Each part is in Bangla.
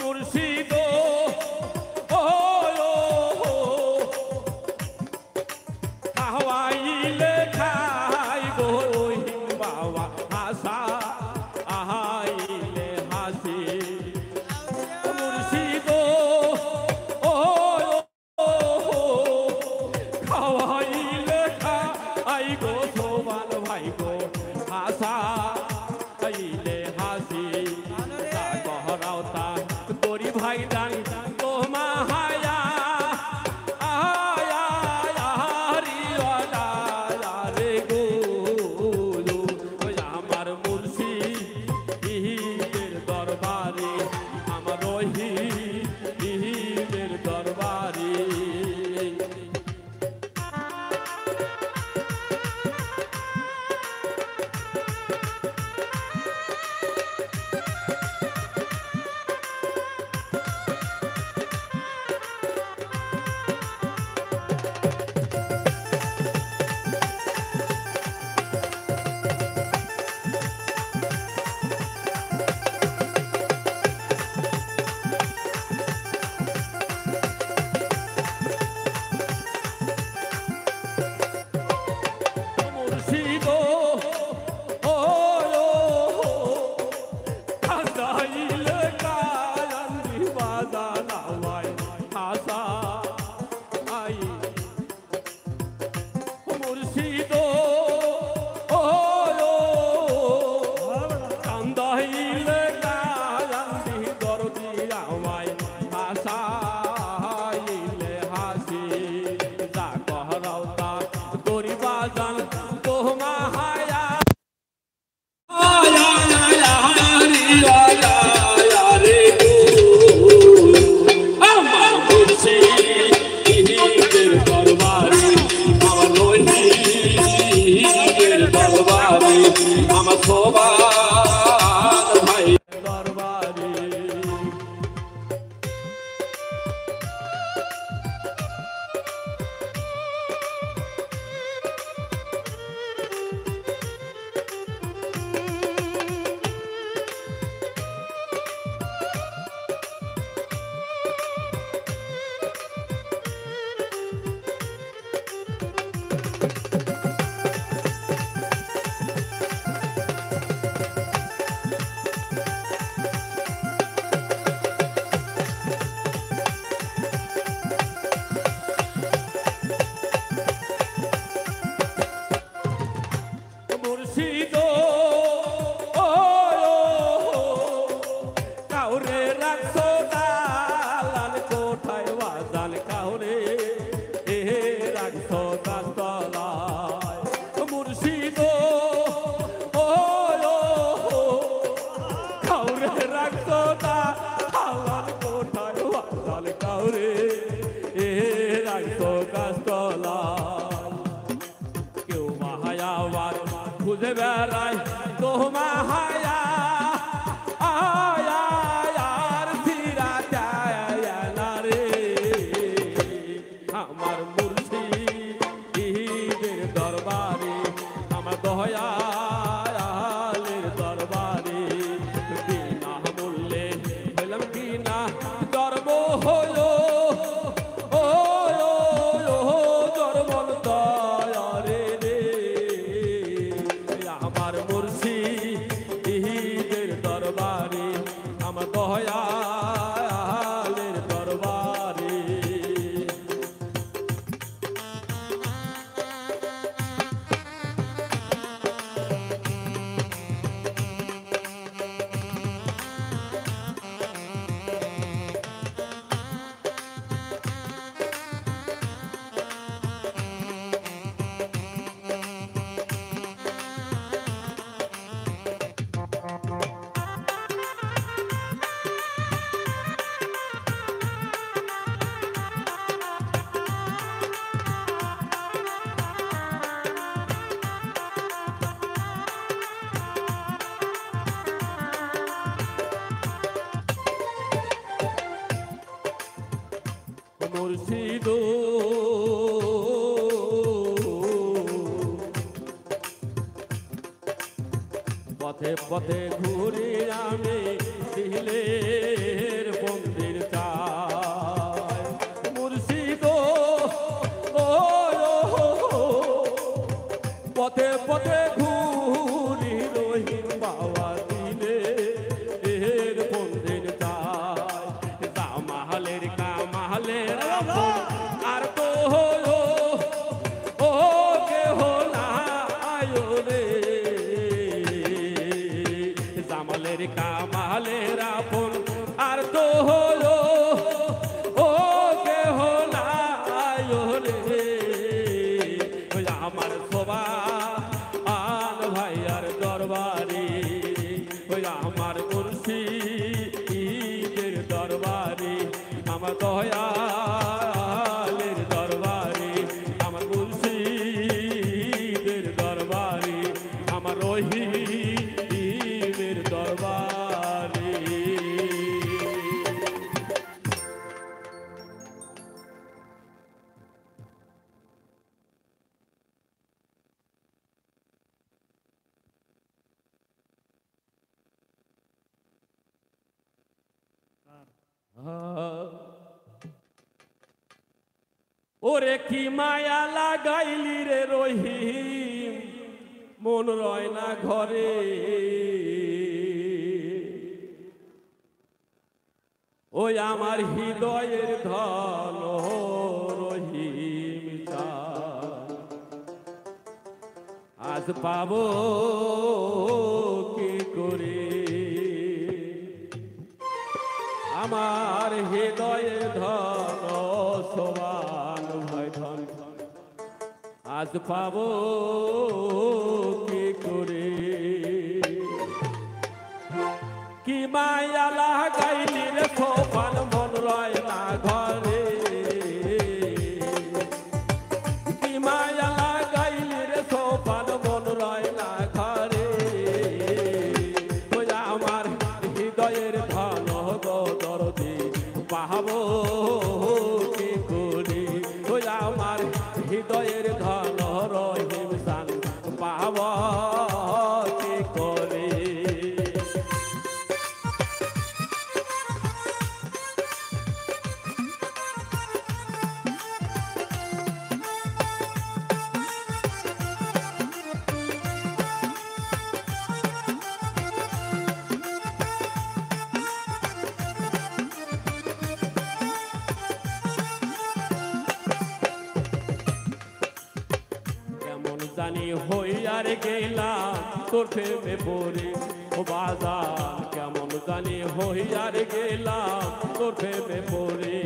মুর্শিদ ও আহওয়াইলে খাই গো বাবা হাসা আহাইলে হাসি মুর্শিদ ও খাওয়াইলে খাই গো সোবান ভাই গো হাসা আইলে হাসি গহরাও তা তোরি ভাই দান তো মাহায়া আয়া হরি ওয়ালা রে গো আমার মুর্শিদের দরবারে আমার রহিমের দরবারে আমার সোবান ভাই দরবারে মুর্শিদ ও কাউরে রাখছো দালান কোঠায় বাজান কাউরে এ রাখছো গাছতলায় মুর্শিদ ও কাউরে রাখছো দালান কোঠায় বাজান কাউরে এ রাখছো গাছতলায় কেউ মাহায়াবার খুঁজে বেড়ায় তো মাহায়া আয়ার ধীরা চায়না রে আমার মুর্শিদের দরবারে আমার দয়ালের দরবারে বিনা মূল্যে হইলাম কিনা ধর্ম হলো ও ধর্ম দয়া রে আমার মুর্শিদের দরবারে আমার দয়ালের দরবারে মুর্শিদ পথে পথে ঘুরে আমি দিলের কালের আপন আর তো হলো ও কেহ নাই রে ওই আমার সবা আন ভাইয়ার দরবারে ওই আমার মুর্শিদের দরবারে আমার দয়ালের দরবারে আমার মুর্শিদের দরবারে আমার রহিমের দরবারে। ওরে কি মায়া লাগাইলি রে রহিম মন রয় না ঘরে ওই আমার হৃদয়ের ধন রহিম আজ পাবো কি করে আমার হৃদয়ের ধন সমান ভাই ধন আজ পাবো কি করে কি মায়া লাগাইলি রে সোপান মন রয় না ঘরে কি মায়া লাগাইলি রে সোপান মন রয় না ঘরে ওই আমার হৃদয়ের ধন দরদি পাহাবো কি করে ওই আমার হৃদয়ের ধন রহিম সান পাহাব কি করে। জানি হইয়ার গেলাম তোর প্রেমে পড়ে ও বাজার কেমন জানি হইয়ার গেলাম তোর প্রেমে পড়ে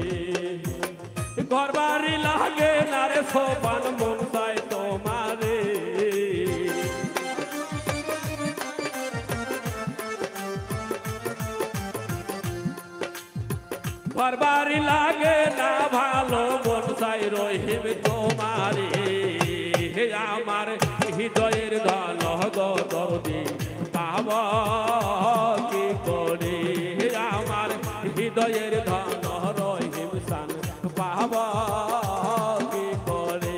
ঘর বাড়ি লাগে না রে সোপান মন চাই তোমারে ঘর বাড়ি লাগে না ভালো মন চাই রহিম তোমারে আমার হৃদয়ের ধন দরদি পাব কি করে আমার হৃদয়ের ধন রহিম সান পাব কি করে।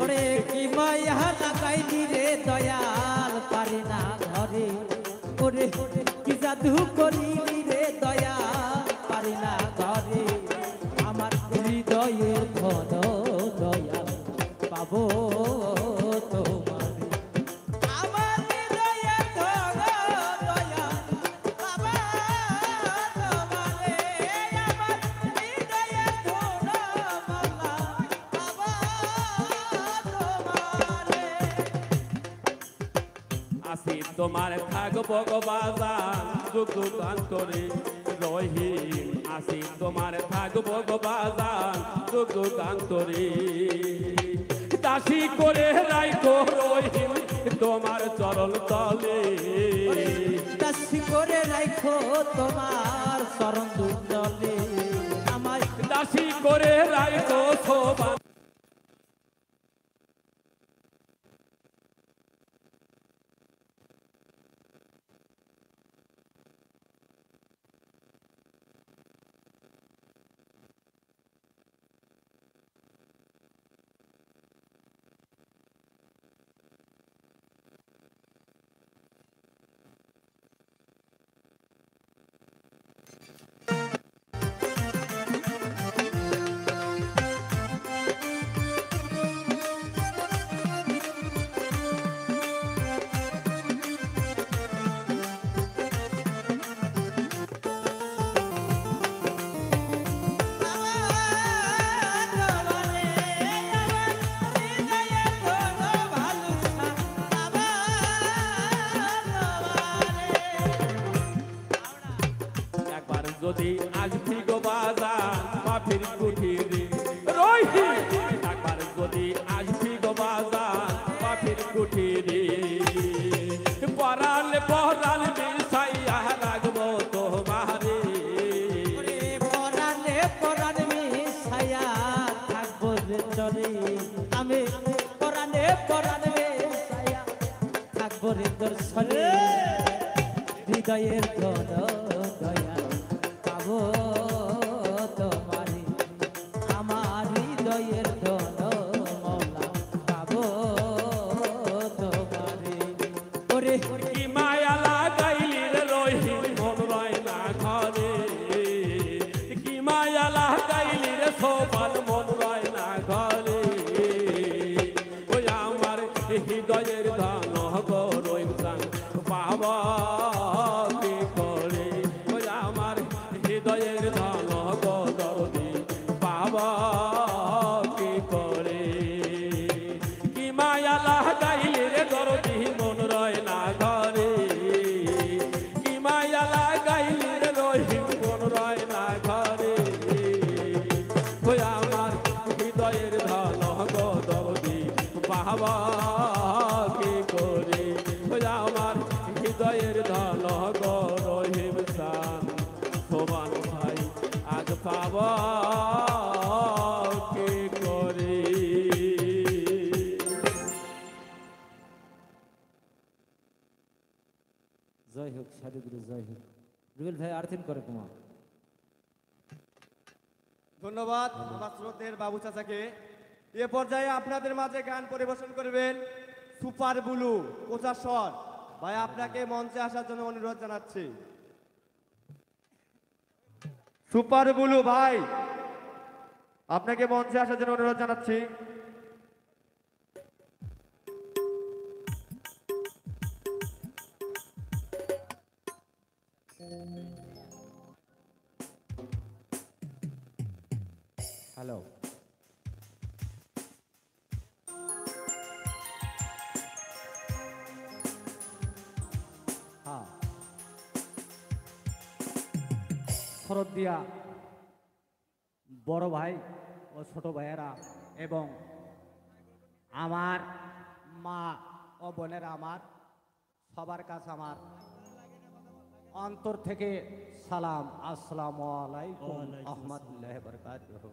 ওরে কি মায়া লাগাইলি রে দয়াল পারি না ঘরে ওরে কি জাদু করিলি রে দয়াল পারি না ঘরে আমার হৃদয়ের ধন দয়াল পাবো তোমারে আমার হৃদয়ের ধন দয়াল পাবো তোমারে আমার হৃদয়ের ধন মালা পাবো তোমারে আসি তোমার থাকবো গো বাজান যুগান্তরে রহিম আসি তোমার থাকবো গো বাজান যুগান্তরে দাসী করে রাইখো রহিম তোমার চরণ তলে দাসী করে রাখো তোমার চরণ তলে আমায় দাসী করে রাইখো সোবান যদি আসবি গো বাজান বাপের কুঠিরে রহিম একবার যদি আসবি গো বাজান বাপের কুঠিরে পরাল পরাল মিশাইয়া রাখবো তোমারে ওরে পরাণে পরাণ মিশাইয়া থাকবো রে চরে আমি পরাণে পরাণ মিশাইয়া থাকবো রে দর্শনে হৃদয়ের ধন দয়া পাবো তোমারে আমার হৃদয়ের ধন মৌলা পাবো তোমারে ওরে কি মায়া লাগাইলি রে রহিম মন রয় না ঘরে কি মায়া লাগাইলি রে সোপান মন রয় না ঘরে ওই আমার হৃদয়ের ধন গো রহিম সান পাবা কি করে ওই আমার হৃদয়ের ধন গো দরদি পাবা কি করে কি মায়া লাগাইলি রে দরদি মন রয় না ঘরে কি মায়া লাগাইলি রে রহিম মন রয় না ঘরে ওই আমার হৃদয়ের ধন গো দরদি পাবা কি করে ওই আমার হৃদয়ের ধন গো রহিম সান সোমান ভাই আজ পাবা কি করে জয় হোক সাধুগুরু জয় হোক রুবেল ভাই আর্থিন করে কুমার ধন্যবাদ আমার শ্রদ্ধের বাবু চাচাকে। এ পর্যায়ে আপনাদের মাঝে গান পরিবেশন করবেন সুপার বুলু কোচাসর ভাই, আপনাকে মঞ্চে আসার জন্য অনুরোধ জানাচ্ছি। সুপার বুলু ভাই, আপনাকে মঞ্চে আসার জন্য অনুরোধ জানাচ্ছি। হ্যালো হ্যাঁ শরৎ দিয়া বড় ভাই ও ছোট ভাইয়েরা এবং আমার মা ও বোনেরা, আমার সবার কাছে আমার অন্তর থেকে সালাম। আসসালামু আলাইকুম আহমদুল্লাহ বরকাতুহু।